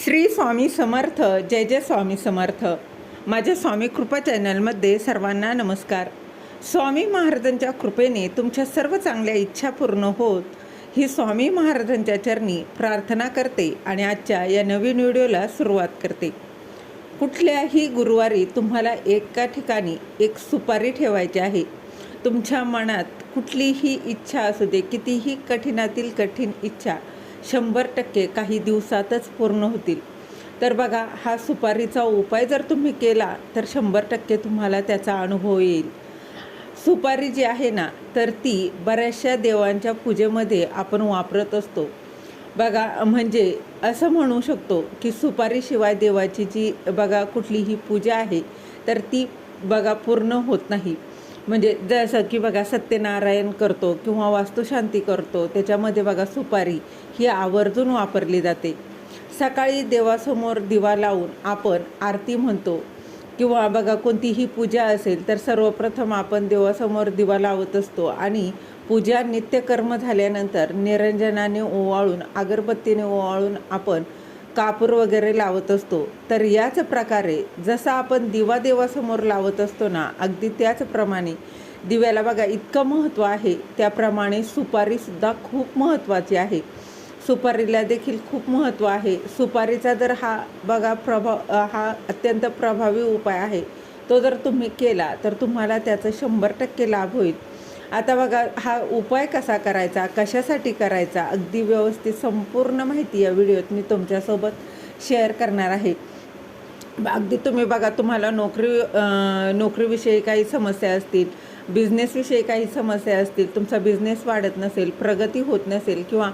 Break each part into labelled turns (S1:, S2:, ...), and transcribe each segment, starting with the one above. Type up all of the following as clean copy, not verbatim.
S1: श्री स्वामी समर्थ. जय जय स्वामी समर्थ. माझ्या स्वामी कृपा चॅनलमध्ये सर्वांना नमस्कार. स्वामी महाराजांच्या कृपेने तुमच्या सर्व चांगल्या इच्छा पूर्ण होत ही स्वामी महाराजांच्या चरणी प्रार्थना करते आणि आजच्या या नवीन व्हिडिओला सुरुवात करते. कुठल्याही गुरुवारी तुम्हाला एका ठिकाणी एक सुपारी ठेवायची आहे. तुमच्या मनात कुठलीही इच्छा असू दे, कितीही कठीणातील कठीण इच्छा 100% काही दिवसातच पूर्ण होतील. तर बघा, हा सुपारीचा उपाय जर तुम्ही केला तर 100% तुम्हाला त्याचा अनुभव येईल. सुपारी जी आहे ना, तर ती बऱ्याचशा देवांच्या पूजेमध्ये आपण वापरत असतो. बघा, म्हणजे असं म्हणू शकतो की सुपारीशिवाय देवाची जी बघा कुठलीही पूजा आहे तर ती बघा पूर्ण होत नाही. म्हणजे जसं की बघा सत्यनारायण करतो किंवा वास्तुशांती करतो, त्याच्यामध्ये बघा सुपारी ही आवर्जून वापरली जाते. सकाळी देवासमोर दिवा लावून आपण आरती म्हणतो किंवा बघा कोणतीही पूजा असेल तर सर्वप्रथम आपण देवासमोर दिवा लावत असतो आणि पूजा नित्यकर्म झाल्यानंतर निरंजनाने ओवाळून, अगरबत्तीने ओवाळून आपण कापूर वगैरे लावत असतो. तर याच प्रकारे जसं आपण दिवा देवासमोर लावत असतो ना, अगदी त्याचप्रमाणे दिव्याला बघा इतकं महत्त्व आहे, त्याप्रमाणे सुपारीसुद्धा खूप महत्त्वाची आहे. सुपारीला देखील खूप महत्त्व आहे. सुपारीचा जर हा बघा हा अत्यंत प्रभावी उपाय आहे. तो जर तुम्ही केला तर तुम्हाला त्याचा 100% लाभ होईल. आता बघा, हा उपाय कसा करायचा, कशासाठी करायचा, अगदी व्यवस्थित संपूर्ण माहिती या व्हिडिओत मी तुमच्यासोबत शेअर करणार आहे. अगदी तुम्ही बघा, तुम्हाला नोकरीविषयी काही समस्या असतील, बिझनेसविषयी काही समस्या असतील, तुमचा बिझनेस वाढत नसेल, प्रगती होत नसेल किंवा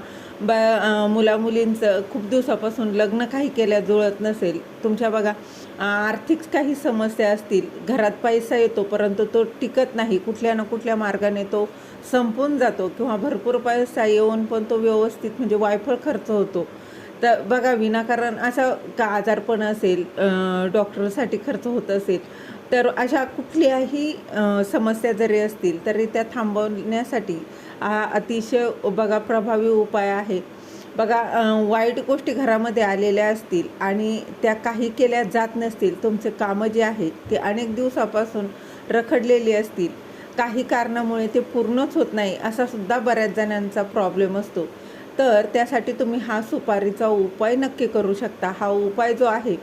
S1: मुलामुलींचं खूप दिवसापासून लग्न काही केल्या जुळत नसेल, तुमच्या बघा आर्थिक काही समस्या असतील, घरात पैसा येतो परंतु तो टिकत नाही, कुठल्या ना कुठल्या मार्गाने तो संपून जातो किंवा भरपूर पैसा येऊन पण तो व्यवस्थित म्हणजे वायफळ खर्च होतो. तर बघा, विनाकारण असं का आजारपण असेल, डॉक्टरसाठी खर्च होत असेल, तर अशा कुठल्याही समस्या जरी असतील तरी त्या थांबवण्यासाठी हा अतिशय बघा प्रभावी उपाय आहे. बघा, वाईट गोष्टी घरामध्ये आलेल्या असतील आणि त्या काही केल्या जात नसतील, तुमचे कामं जे आहे ते अनेक दिवसापासून रखडलेली असतील, काही कारणामुळे ते पूर्णच होत नाही, असा सुद्धा बऱ्याच जणांचा प्रॉब्लेम असतो. तर त्यासाठी तुम्ही हा सुपारीचा उपाय नक्की करू शकता. हा उपाय जो आहे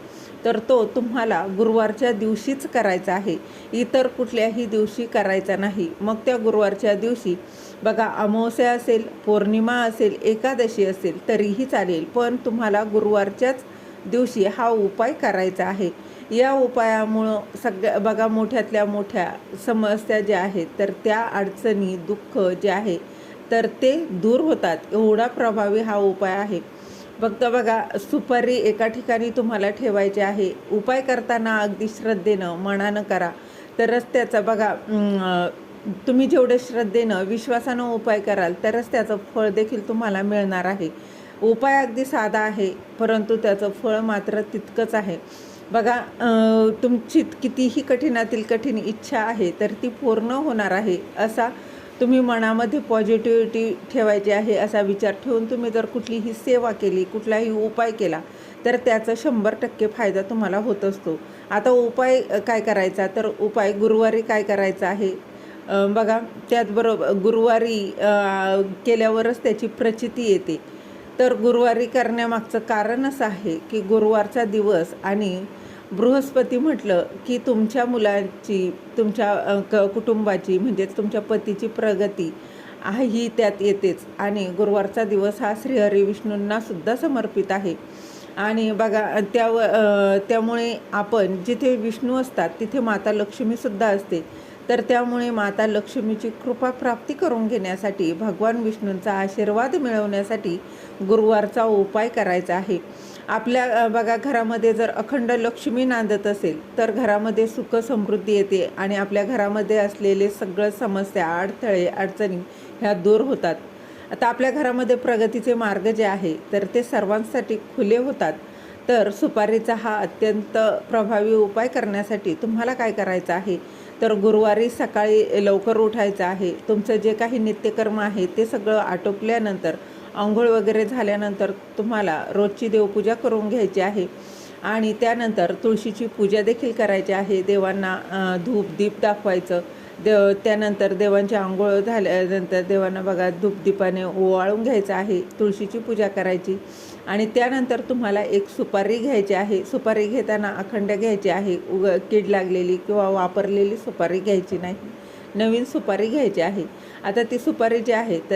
S1: तर तो तुम्हाला गुरुवारच्या दिवशीच करायचा आहे, इतर कुठल्याही दिवशी करायचा नाही. मग त्या गुरुवारच्या दिवशी बघा अमावस्या असेल, पौर्णिमा असेल, एकादशी असेल तरीही चालेल, पण तुम्हाला गुरुवारच्याच दिवशी हा उपाय करायचा आहे. या उपायामुळं सगळ्या बघा मोठ्यातल्या मोठ्या समस्या ज्या आहेत तर त्या अडचणी, दुःख जे आहे तर ते दूर होतात. एवढा प्रभावी हा उपाय आहे. फक्त बघा, सुपारी एका ठिकाणी तुम्हाला ठेवायची आहे. उपाय करताना अगदी श्रद्धेनं, मनानं करा, तरच त्याचा बघा तुम्ही जेवढे श्रद्धेनं, विश्वासानं उपाय कराल तरच त्याचं फळ देखील तुम्हाला मिळणार आहे. उपाय अगदी साधा आहे परंतु त्याचं फळ मात्र तितकंच आहे. बघा, तुमची कितीही कठीणातील कठीण इच्छा आहे तर ती पूर्ण होणार आहे, असा तुम्ही मनामध्ये पॉझिटिव्हिटी ठेवायची आहे. असा विचार ठेवून तुम्ही जर कुठलीही सेवा केली, कुठलाही उपाय केला तर त्याचा 100% फायदा तुम्हाला होत असतो. आता उपाय काय करायचा, तर उपाय गुरुवारी काय करायचा आहे बघा, त्याचबरोबर गुरुवारी केल्यावरच त्याची प्रचिती येते. तर गुरुवारी करण्यामागचं कारण असं आहे की गुरुवारचा दिवस आणि बृहस्पती म्हटलं की तुमच्या मुलाची, तुमच्या कुटुंबाची म्हणजेच तुमच्या पतीची प्रगती ही त्यात येतेच. आणि गुरुवारचा दिवस हा श्रीहरी विष्णूंना सुद्धा समर्पित आहे. आणि बघा त्यामुळे आपण जिथे विष्णू असतात तिथे माता लक्ष्मीसुद्धा असते. तर त्यामुळे माता लक्ष्मीची कृपा प्राप्ती करून घेण्यासाठी, भगवान विष्णूंचा आशीर्वाद मिळवण्यासाठी गुरुवारचा उपाय करायचा आहे. आपल्या बघा घरामध्ये जर अखंड लक्ष्मी नांदत असेल तर घरामध्ये सुख समृद्धी येते आणि आपल्या घरामध्ये असलेले सगळं समस्या, अडथळे, अडचणी ह्या दूर होतात. आता आपल्या घरामध्ये प्रगतीचे मार्ग जे आहे तर ते सर्वांसाठी खुले होतात. तर सुपारीचा हा अत्यंत प्रभावी उपाय करण्यासाठी तुम्हाला काय करायचं आहे, तर गुरुवारी सकाळी लवकर उठायचं आहे. तुमचं जे काही नित्यकर्म आहे ते सगळं आटोपल्यानंतर अंघोळ वगैरे झाल्यानंतर तुम्हाला रोजची देवपूजा करून घ्यायची आहे आणि त्यानंतर तुळशीची पूजा देखील करायची आहे. देवांना धूप दीप दाखवायचं. त्यानंतर देवांची आंघोळ झाल्यानंतर देवांना बघा धूपदीपाने ओवाळून घ्यायचं आहे. तुळशीची पूजा करायची आणि त्यानंतर तुम्हाला एक सुपारी घ्यायची आहे. सुपारी घेताना अखंड घ्यायची आहे. कीड लागलेली किंवा वापरलेली सुपारी घ्यायची नाही, नवीन सुपारी घ्यायची आहे. आता ती सुपारी जी आहे तर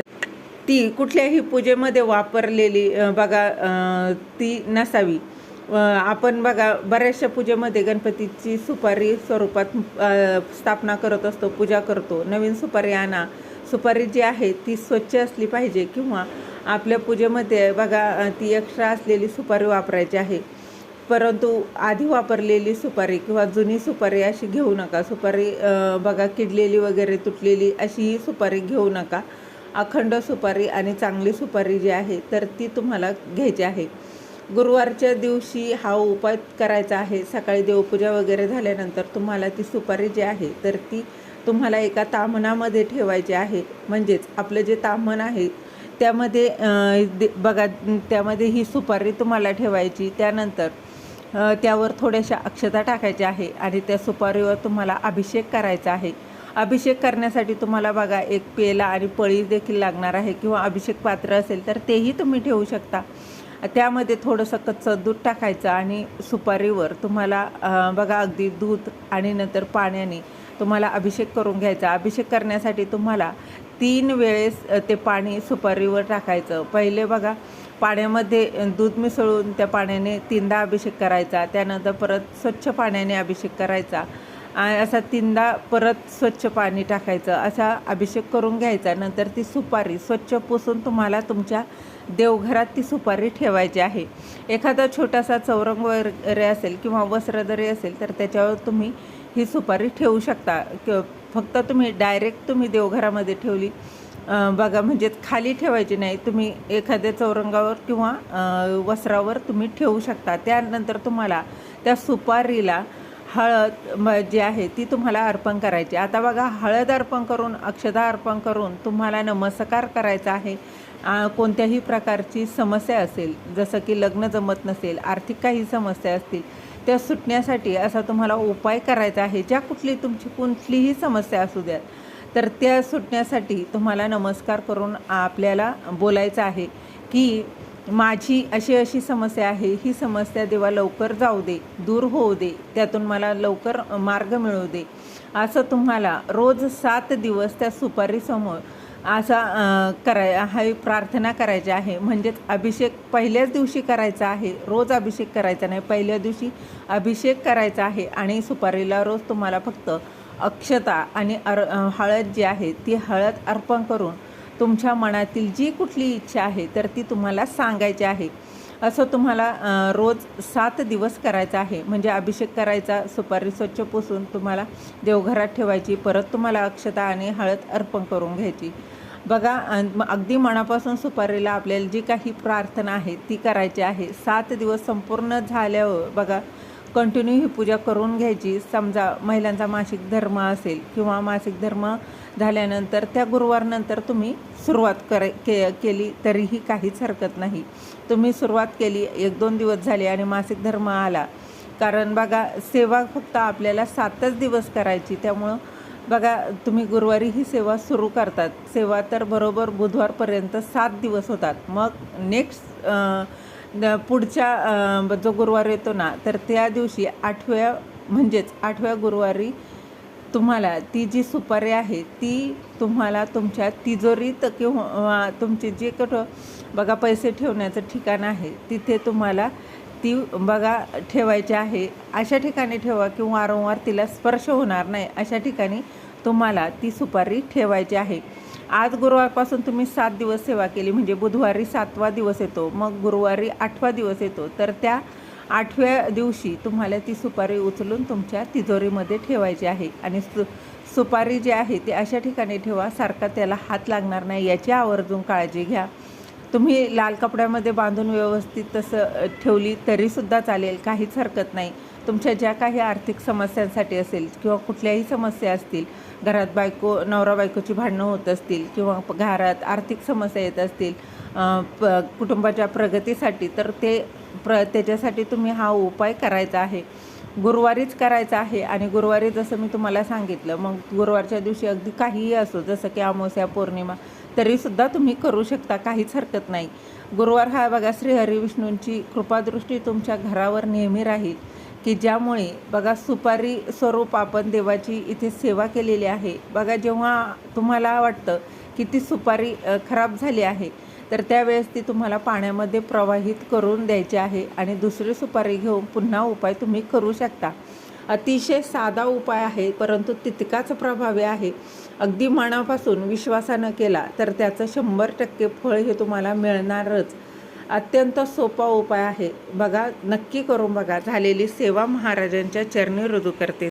S1: ती कुठल्याही पूजेमध्ये वापरलेली बघा ती नसावी. आपण बघा बऱ्याचशा पूजेमध्ये गणपतीची सुपारी स्वरूपात स्थापना करत असतो, पूजा करतो. नवीन सुपारी आणा. सुपारी जी आहे ती स्वच्छ असली पाहिजे किंवा आपल्या पूजेमध्ये बघा ती एक्स्ट्रा असलेली सुपारी वापरायची आहे. परंतु आधी वापरलेली सुपारी किंवा जुनी सुपारी अशी घेऊ नका. सुपारी बघा किडलेली वगैरे तुटलेली अशी ही सुपारी घेऊ नका. अखंड सुपारी आणि चांगली सुपारी जी आहे तर ती तुम्हाला घ्यायची आहे. गुरुवारच्या दिवशी हा उपाय करायचा आहे. सकाळी देवपूजा वगैरे झाल्यानंतर तुम्हाला ती सुपारी जी आहे तर ती तुम्हाला एका ताम्हणामध्ये ठेवायची आहे. म्हणजेच आपलं जे ताम्हण आहे त्यामध्ये बघा त्यामध्ये ही सुपारी तुम्हाला ठेवायची. त्यानंतर त्यावर थोड्याशा अक्षता टाकायच्या आहे आणि त्या सुपारीवर तुम्हाला अभिषेक करायचा आहे. अभिषेक करण्यासाठी तुम्हाला बघा एक पेला आणि पळी देखील लागणार आहे किंवा अभिषेक पात्र असेल तर तेही तुम्ही ठेवू शकता. त्यामध्ये थोडंसं कच्चं दूध टाकायचं आणि सुपारीवर तुम्हाला बघा अगदी दूध आणि नंतर पाण्याने तुम्हाला अभिषेक करून घ्यायचा. अभिषेक करण्यासाठी तुम्हाला 3 वेळेस ते पाणी सुपारीवर टाकायचं. पहिले बघा पाण्यामध्ये दूध मिसळून त्या पाण्याने 3दा अभिषेक करायचा. त्यानंतर परत स्वच्छ पाण्याने अभिषेक करायचा. असा 3दा परत स्वच्छ पाणी टाकायचं. असा अभिषेक करून घ्यायचा. नंतर ती सुपारी स्वच्छ पुसून तुम्हाला तुमच्या देवघरात ती सुपारी ठेवायची आहे. एखादा छोटासा चौरंग वगैरे असेल किंवा वस्त्र जरी असेल तर त्याच्यावर तुम्ही ही सुपारी ठेवू शकता. फक्त तुम्ही डायरेक्ट तुम्ही देवघरामध्ये ठेवली बघा म्हणजेच खाली ठेवायची नाही. तुम्ही एखाद्या चौरंगावर किंवा वस्त्रावर तुम्ही ठेवू शकता. त्यानंतर तुम्हाला त्या सुपारीला हळद जी आहे ती तुम्हाला अर्पण करायची. आता बघा हळद अर्पण करून अक्षता अर्पण करून तुम्हाला नमस्कार करायचा आहे. कोणत्याही प्रकारची समस्या असेल, जसं की लग्न जमत नसेल, आर्थिक काही समस्या असतील, त्या सुटण्यासाठी असा तुम्हाला उपाय करायचा आहे. ज्या तुमची कुठलीही समस्या असू द्या तर त्या सुटण्यासाठी तुम्हाला नमस्कार करून आपल्याला बोलायचं आहे की माझी अशी अशी समस्या आहे, ही समस्या देवा लवकर जाऊ दे, दूर होऊ दे, त्यातून मला लवकर मार्ग मिळू दे. असं तुम्हाला रोज 7 दिवस त्या सुपारीसमोर असा हा प्रार्थना करायची आहे. म्हणजेच अभिषेक पहिल्याच दिवशी करायचा आहे, रोज अभिषेक करायचा नाही. पहिल्या दिवशी अभिषेक करायचा आहे आणि सुपारीला रोज तुम्हाला फक्त अक्षता आणि हळद जी आहे ती हळद अर्पण करून तुमच्या मनातील जी कुठली इच्छा आहे तर ती तुम्हाला सांगायची आहे. असं तुम्हाला रोज 7 दिवस करायचं आहे. म्हणजे अभिषेक करायचा, सुपारी स्वच्छ पुसून तुम्हाला देवघरात ठेवायची, परत तुम्हाला अक्षता आणि हळद अर्पण करून घ्यायची. बघा अगदी मनापासून सुपारीला आपल्याला जी काही प्रार्थना आहे ती करायची आहे. 7 दिवस संपूर्ण झाल्यावर बघा कंटिन्यू ही पूजा करून घ्यायची. समजा महिलांचा मासिक धर्म असेल किंवा मासिक धर्म झाल्यानंतर त्या गुरुवारनंतर तुम्ही सुरुवात केली तरीही काहीच हरकत नाही. तुम्ही सुरुवात केली 1-2 दिवस झाले आणि मासिक धर्म आला, कारण बघा सेवा फक्त आपल्याला 7च दिवस करायची. त्यामुळं बघा तुम्ही गुरुवारी ही सेवा सुरू करतात. सेवा तर बरोबर बुधवारपर्यंत 7 दिवस होतात. मग नेक्स्ट पुढच्या जो गुरुवार येतो ना तर त्या दिवशी 8व्या गुरुवारी तुम्हाला ती जी सुपारी आहे ती तुम्हाला तुमच्या तिजोरीत किंवा तुमचे जे कुठं बघा पैसे ठेवण्याचं ठिकाण आहे तिथे तुम्हाला ती बघा ठेवायची आहे. अशा ठिकाणी ठेवा की वारंवार तिला स्पर्श होणार नाही, अशा ठिकाणी तुम्हाला ती सुपारी ठेवायची आहे. आज गुरुवारपासून तुम्ही 7 दिवस सेवा केली म्हणजे बुधवारी 7वा दिवस येतो, मग गुरुवारी 8वा दिवस येतो. तर त्या 8व्या दिवशी तुम्हाला ती सुपारी उचलून तुमच्या तिजोरीमध्ये ठेवायची आहे. आणि सुपारी जी आहे ती अशा ठिकाणी ठेवा सारखा त्याला हात लागणार नाही, याची आवर्जून काळजी घ्या. तुम्ही लाल कपड्यामध्ये बांधून व्यवस्थित तसं ठेवली तरीसुद्धा चालेल, काहीच हरकत नाही. तुमच्या ज्या काही आर्थिक समस्यांसाठी असेल किंवा कुठल्याही समस्या असतील, घरात नवरा बायकोची भांडणं होत असतील किंवा घरात आर्थिक समस्या येत असतील, कुटुंबाच्या प्रगतीसाठी, तर त्याच्यासाठी तुम्ही हा उपाय करायचा आहे. गुरुवारीच करायचा आहे. आणि गुरुवारी जसं मी तुम्हाला सांगितलं, मग गुरुवारच्या दिवशी अगदी काहीही असो, जसं की अमावस्या, पौर्णिमा, तरीसुद्धा तुम्ही करू शकता, काहीच हरकत नाही. गुरुवार हा बघा श्रीहरी विष्णूंची कृपादृष्टी तुमच्या घरावर नेहमी राहील, की ज्यामुळे बघा सुपारी स्वरूप आपण देवाची इथे सेवा केलेली आहे. बघा जेव्हा तुम्हाला वाटतं की ती सुपारी खराब झाली आहे, तर त्यावेळेस ती तुम्हाला पाण्यामध्ये प्रवाहित करून द्यायची आहे आणि दुसरी सुपारी घेऊन पुन्हा उपाय तुम्ही करू शकता. अतिशय साधा उपाय आहे, परंतु तितकाच प्रभावी आहे. अगदी मनापासून विश्वासानं केला तर त्याचं 100% फळ हे तुम्हाला मिळणारच. अत्यंत सोपा उपाय आहे. बघा, नक्की करून बघा. झालेली सेवा महाराजांच्या चरणी रुजू करते.